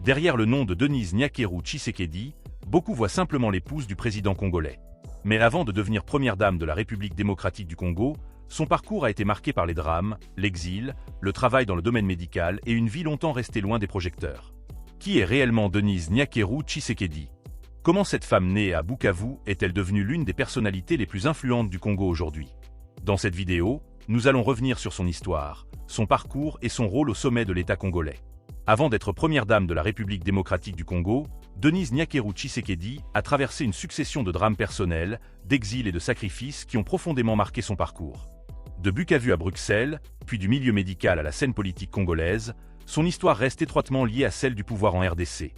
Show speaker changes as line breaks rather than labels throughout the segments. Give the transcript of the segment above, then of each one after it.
Derrière le nom de Denise Nyakeru Tshisekedi, beaucoup voient simplement l'épouse du président congolais. Mais avant de devenir première dame de la République démocratique du Congo, son parcours a été marqué par les drames, l'exil, le travail dans le domaine médical et une vie longtemps restée loin des projecteurs. Qui est réellement Denise Nyakeru Tshisekedi? Comment cette femme née à Bukavu est-elle devenue l'une des personnalités les plus influentes du Congo aujourd'hui? Dans cette vidéo, nous allons revenir sur son histoire, son parcours et son rôle au sommet de l'État congolais. Avant d'être première dame de la République démocratique du Congo, Denise Nyakeru Tshisekedi a traversé une succession de drames personnels, d'exil et de sacrifices qui ont profondément marqué son parcours. De Bukavu à Bruxelles, puis du milieu médical à la scène politique congolaise, son histoire reste étroitement liée à celle du pouvoir en RDC.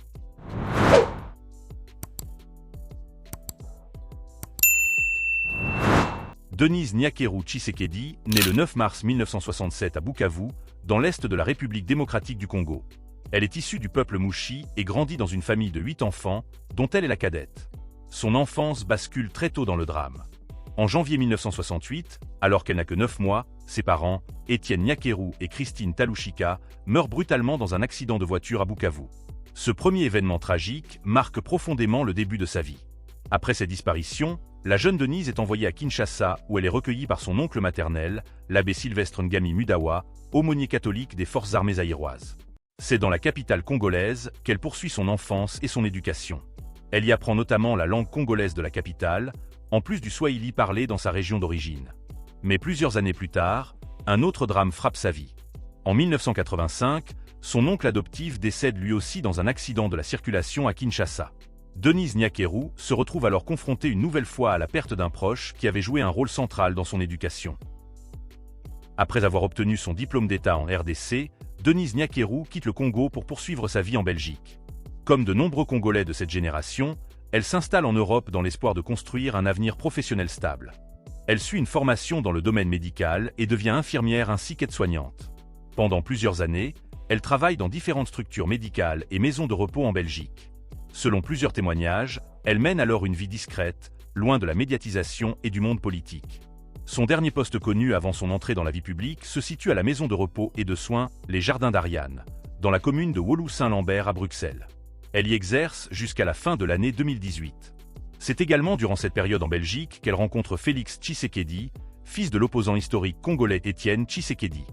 Denise Nyakeru Tshisekedi, née le 9 mars 1967 à Bukavu, dans l'est de la République démocratique du Congo. Elle est issue du peuple Mouchi et grandit dans une famille de 8 enfants, dont elle est la cadette. Son enfance bascule très tôt dans le drame. En janvier 1968, alors qu'elle n'a que 9 mois, ses parents, Étienne Nyakeru et Christine Talushika, meurent brutalement dans un accident de voiture à Bukavu. Ce premier événement tragique marque profondément le début de sa vie. Après cette disparition, la jeune Denise est envoyée à Kinshasa où elle est recueillie par son oncle maternel, l'abbé Sylvestre Ngami Mudawa, aumônier catholique des forces armées zaïroises. C'est dans la capitale congolaise qu'elle poursuit son enfance et son éducation. Elle y apprend notamment la langue congolaise de la capitale, en plus du swahili parlé dans sa région d'origine. Mais plusieurs années plus tard, un autre drame frappe sa vie. En 1985, son oncle adoptif décède lui aussi dans un accident de la circulation à Kinshasa. Denise Nyakeru se retrouve alors confrontée une nouvelle fois à la perte d'un proche qui avait joué un rôle central dans son éducation. Après avoir obtenu son diplôme d'État en RDC, Denise Nyakeru quitte le Congo pour poursuivre sa vie en Belgique. Comme de nombreux Congolais de cette génération, elle s'installe en Europe dans l'espoir de construire un avenir professionnel stable. Elle suit une formation dans le domaine médical et devient infirmière ainsi qu'aide-soignante. Pendant plusieurs années, elle travaille dans différentes structures médicales et maisons de repos en Belgique. Selon plusieurs témoignages, elle mène alors une vie discrète, loin de la médiatisation et du monde politique. Son dernier poste connu avant son entrée dans la vie publique se situe à la maison de repos et de soins, les Jardins d'Ariane, dans la commune de Woluwe-Saint-Lambert à Bruxelles. Elle y exerce jusqu'à la fin de l'année 2018. C'est également durant cette période en Belgique qu'elle rencontre Félix Tshisekedi, fils de l'opposant historique congolais Étienne Tshisekedi.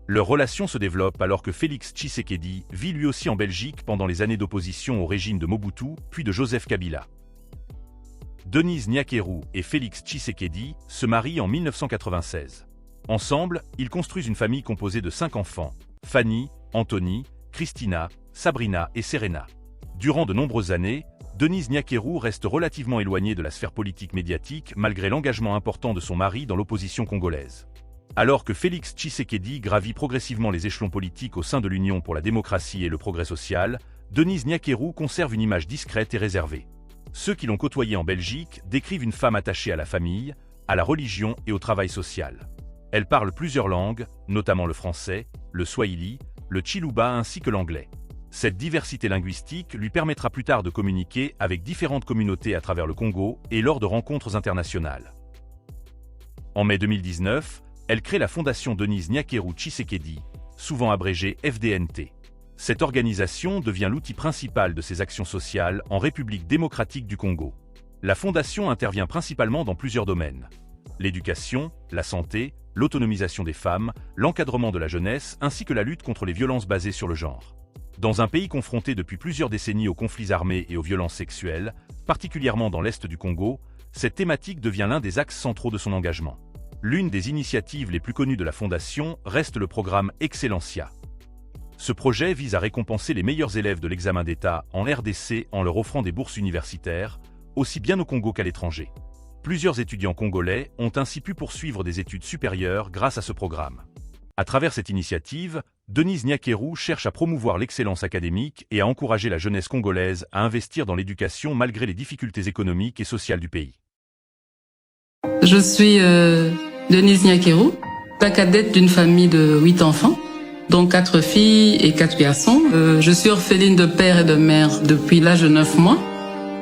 Leur relation se développe alors que Félix Tshisekedi vit lui aussi en Belgique pendant les années d'opposition au régime de Mobutu puis de Joseph Kabila. Denise Nyakeru et Félix Tshisekedi se marient en 1996. Ensemble, ils construisent une famille composée de 5 enfants, Fanny, Anthony, Christina, Sabrina et Serena. Durant de nombreuses années, Denise Nyakeru reste relativement éloignée de la sphère politique médiatique malgré l'engagement important de son mari dans l'opposition congolaise. Alors que Félix Tshisekedi gravit progressivement les échelons politiques au sein de l'Union pour la démocratie et le progrès social, Denise Nyakeru conserve une image discrète et réservée. Ceux qui l'ont côtoyée en Belgique décrivent une femme attachée à la famille, à la religion et au travail social. Elle parle plusieurs langues, notamment le français, le swahili, le tshiluba ainsi que l'anglais. Cette diversité linguistique lui permettra plus tard de communiquer avec différentes communautés à travers le Congo et lors de rencontres internationales. En mai 2019, elle crée la fondation Denise Nyakeru Tshisekedi, souvent abrégée FDNT. Cette organisation devient l'outil principal de ses actions sociales en République démocratique du Congo. La fondation intervient principalement dans plusieurs domaines: l'éducation, la santé, l'autonomisation des femmes, l'encadrement de la jeunesse ainsi que la lutte contre les violences basées sur le genre. Dans un pays confronté depuis plusieurs décennies aux conflits armés et aux violences sexuelles, particulièrement dans l'est du Congo, cette thématique devient l'un des axes centraux de son engagement. L'une des initiatives les plus connues de la Fondation reste le programme Excellencia. Ce projet vise à récompenser les meilleurs élèves de l'examen d'État en RDC en leur offrant des bourses universitaires, aussi bien au Congo qu'à l'étranger. Plusieurs étudiants congolais ont ainsi pu poursuivre des études supérieures grâce à ce programme. À travers cette initiative, Denise Nyakeru cherche à promouvoir l'excellence académique et à encourager la jeunesse congolaise à investir dans l'éducation malgré les difficultés économiques et sociales du pays.
Je suis Denise Nyakeru, la cadette d'une famille de 8 enfants, dont 4 filles et 4 garçons. Je suis orpheline de père et de mère depuis l'âge de 9 mois.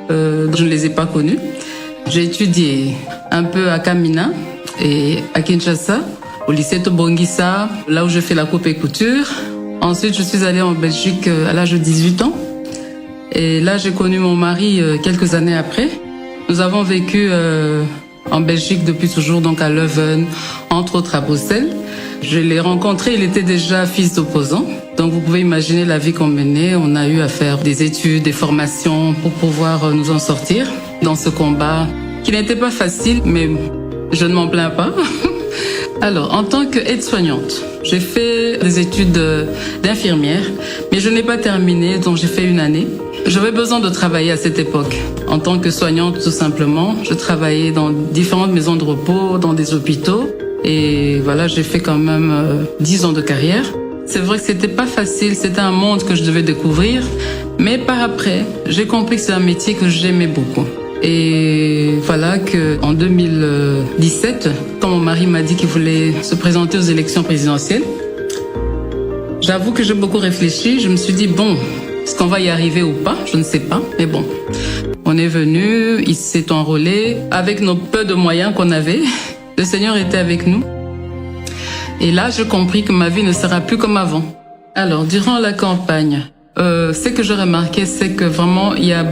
Je ne les ai pas connus. J'ai étudié un peu à Kamina et à Kinshasa, au lycée Tobongisa, là où je fais la coupe et couture. Ensuite, je suis allée en Belgique à l'âge de 18 ans. Et là, j'ai connu mon mari quelques années après. Nous avons vécu en Belgique depuis toujours, donc à Leuven, entre autres à Bruxelles. Je l'ai rencontré, il était déjà fils d'opposant. Donc vous pouvez imaginer la vie qu'on menait. On a eu à faire des études, des formations pour pouvoir nous en sortir dans ce combat qui n'était pas facile, mais je ne m'en plains pas. Alors, en tant qu'aide-soignante, j'ai fait des études d'infirmière, mais je n'ai pas terminé, donc j'ai fait une année. J'avais besoin de travailler à cette époque. En tant que soignante, tout simplement, je travaillais dans différentes maisons de repos, dans des hôpitaux. Et voilà, j'ai fait quand même 10 ans de carrière. C'est vrai que c'était pas facile, c'était un monde que je devais découvrir. Mais par après, j'ai compris que c'est un métier que j'aimais beaucoup. Et voilà qu'en 2017, quand mon mari m'a dit qu'il voulait se présenter aux élections présidentielles, j'avoue que j'ai beaucoup réfléchi. Je me suis dit, bon, est-ce qu'on va y arriver ou pas? Je ne sais pas, mais bon. On est venu, il s'est enrôlé avec nos peu de moyens qu'on avait. Le Seigneur était avec nous. Et là, j'ai compris que ma vie ne sera plus comme avant. Alors, durant la campagne, ce que j'ai remarqué, c'est que vraiment, il y a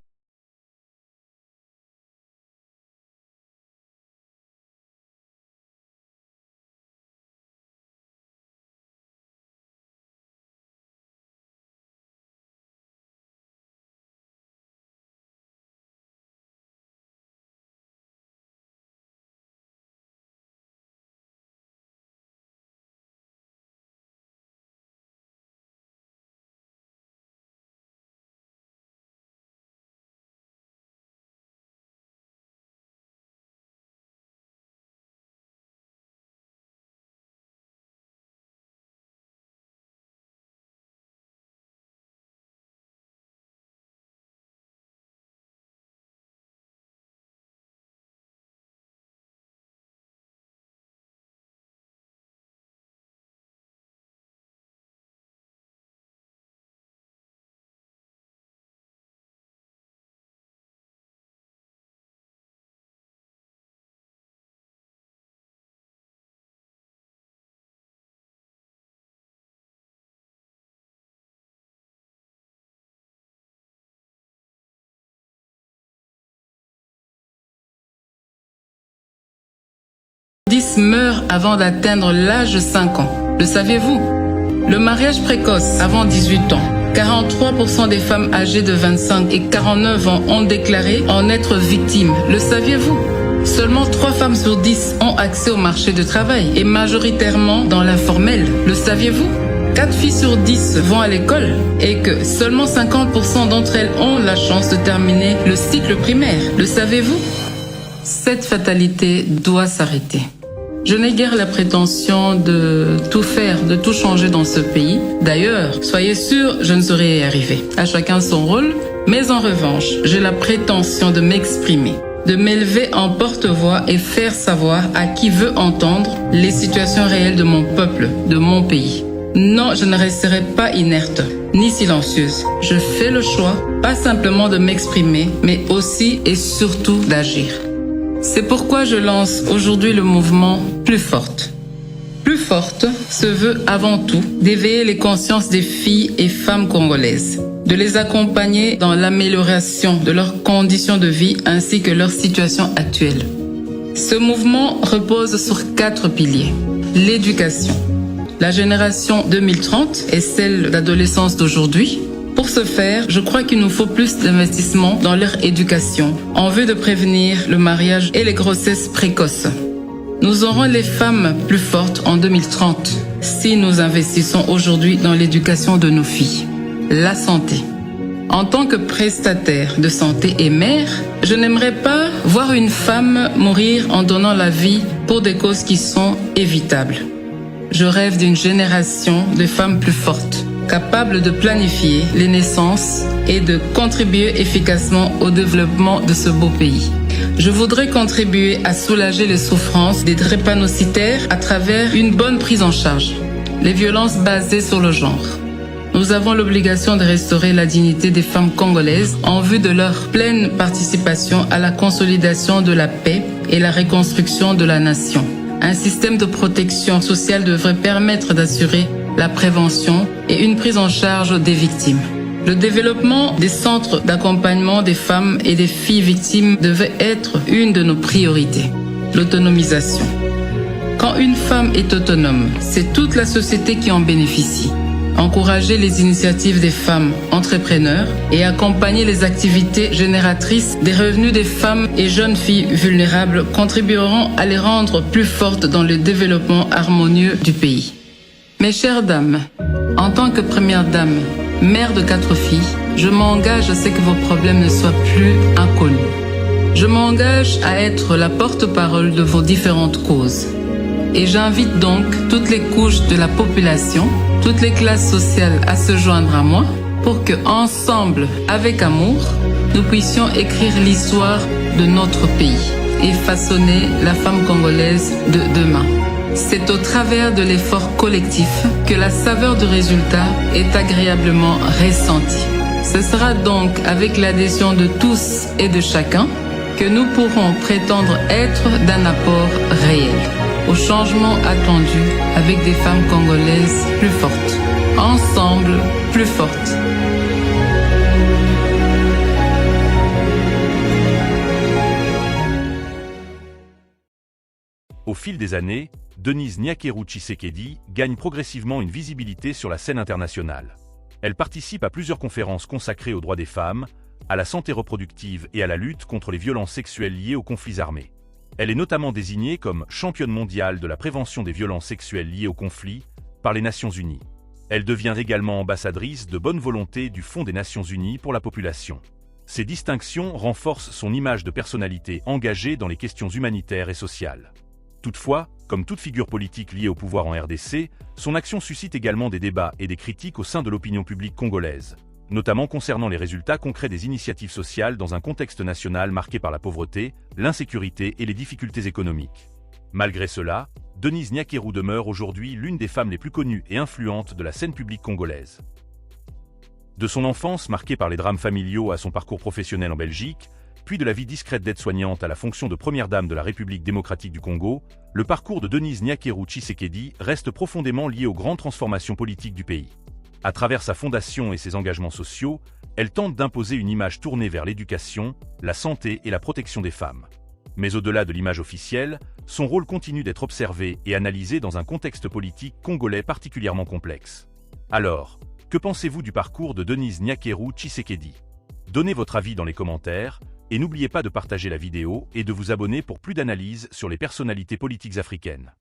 meurent avant d'atteindre l'âge de 5 ans. Le saviez-vous? Le mariage précoce avant 18 ans. 43% des femmes âgées de 25 et 49 ans ont déclaré en être victimes. Le saviez-vous? Seulement 3 femmes sur 10 ont accès au marché du travail et majoritairement dans l'informel. Le saviez-vous? 4 filles sur 10 vont à l'école et que seulement 50% d'entre elles ont la chance de terminer le cycle primaire. Le savez-vous? Cette fatalité doit s'arrêter. Je n'ai guère la prétention de tout faire, de tout changer dans ce pays. D'ailleurs, soyez sûrs, je ne saurais y arriver. À chacun son rôle, mais en revanche, j'ai la prétention de m'exprimer, de m'élever en porte-voix et faire savoir à qui veut entendre les situations réelles de mon peuple, de mon pays. Non, je ne resterai pas inerte, ni silencieuse. Je fais le choix, pas simplement de m'exprimer, mais aussi et surtout d'agir. C'est pourquoi je lance aujourd'hui le mouvement Plus Forte. Plus Forte se veut avant tout d'éveiller les consciences des filles et femmes congolaises, de les accompagner dans l'amélioration de leurs conditions de vie ainsi que leur situation actuelle. Ce mouvement repose sur 4 piliers. L'éducation. La génération 2030 est celle d'adolescence d'aujourd'hui. Pour ce faire, je crois qu'il nous faut plus d'investissement dans leur éducation en vue de prévenir le mariage et les grossesses précoces. Nous aurons les femmes plus fortes en 2030 si nous investissons aujourd'hui dans l'éducation de nos filles. La santé. En tant que prestataire de santé et mère, je n'aimerais pas voir une femme mourir en donnant la vie pour des causes qui sont évitables. Je rêve d'une génération de femmes plus fortes, capables de planifier les naissances et de contribuer efficacement au développement de ce beau pays. Je voudrais contribuer à soulager les souffrances des drépanocytaires à travers une bonne prise en charge, les violences basées sur le genre. Nous avons l'obligation de restaurer la dignité des femmes congolaises en vue de leur pleine participation à la consolidation de la paix et la reconstruction de la nation. Un système de protection sociale devrait permettre d'assurer la prévention et une prise en charge des victimes. Le développement des centres d'accompagnement des femmes et des filles victimes devait être une de nos priorités. L'autonomisation. Quand une femme est autonome, c'est toute la société qui en bénéficie. Encourager les initiatives des femmes entrepreneurs et accompagner les activités génératrices des revenus des femmes et jeunes filles vulnérables contribueront à les rendre plus fortes dans le développement harmonieux du pays. Mes chères dames, en tant que première dame, mère de 4 filles, je m'engage à ce que vos problèmes ne soient plus inconnus. Je m'engage à être la porte-parole de vos différentes causes. Et j'invite donc toutes les couches de la population, toutes les classes sociales à se joindre à moi pour que, ensemble, avec amour, nous puissions écrire l'histoire de notre pays et façonner la femme congolaise de demain. C'est au travers de l'effort collectif que la saveur du résultat est agréablement ressentie. Ce sera donc avec l'adhésion de tous et de chacun que nous pourrons prétendre être d'un apport réel au changement attendu avec des femmes congolaises plus fortes. Ensemble, plus fortes.
Au fil des années, Denise Nyakeru Tshisekedi gagne progressivement une visibilité sur la scène internationale. Elle participe à plusieurs conférences consacrées aux droits des femmes, à la santé reproductive et à la lutte contre les violences sexuelles liées aux conflits armés. Elle est notamment désignée comme championne mondiale de la prévention des violences sexuelles liées aux conflits par les Nations Unies. Elle devient également ambassadrice de bonne volonté du Fonds des Nations Unies pour la population. Ces distinctions renforcent son image de personnalité engagée dans les questions humanitaires et sociales. Toutefois, comme toute figure politique liée au pouvoir en RDC, son action suscite également des débats et des critiques au sein de l'opinion publique congolaise, notamment concernant les résultats concrets des initiatives sociales dans un contexte national marqué par la pauvreté, l'insécurité et les difficultés économiques. Malgré cela, Denise Nyakeru demeure aujourd'hui l'une des femmes les plus connues et influentes de la scène publique congolaise. De son enfance marquée par les drames familiaux à son parcours professionnel en Belgique, puis de la vie discrète d'aide-soignante à la fonction de première dame de la République démocratique du Congo, le parcours de Denise Nyakeru Tshisekedi reste profondément lié aux grandes transformations politiques du pays. À travers sa fondation et ses engagements sociaux, elle tente d'imposer une image tournée vers l'éducation, la santé et la protection des femmes. Mais au-delà de l'image officielle, son rôle continue d'être observé et analysé dans un contexte politique congolais particulièrement complexe. Alors, que pensez-vous du parcours de Denise Nyakeru Tshisekedi? Donnez votre avis dans les commentaires, et n'oubliez pas de partager la vidéo et de vous abonner pour plus d'analyses sur les personnalités politiques africaines.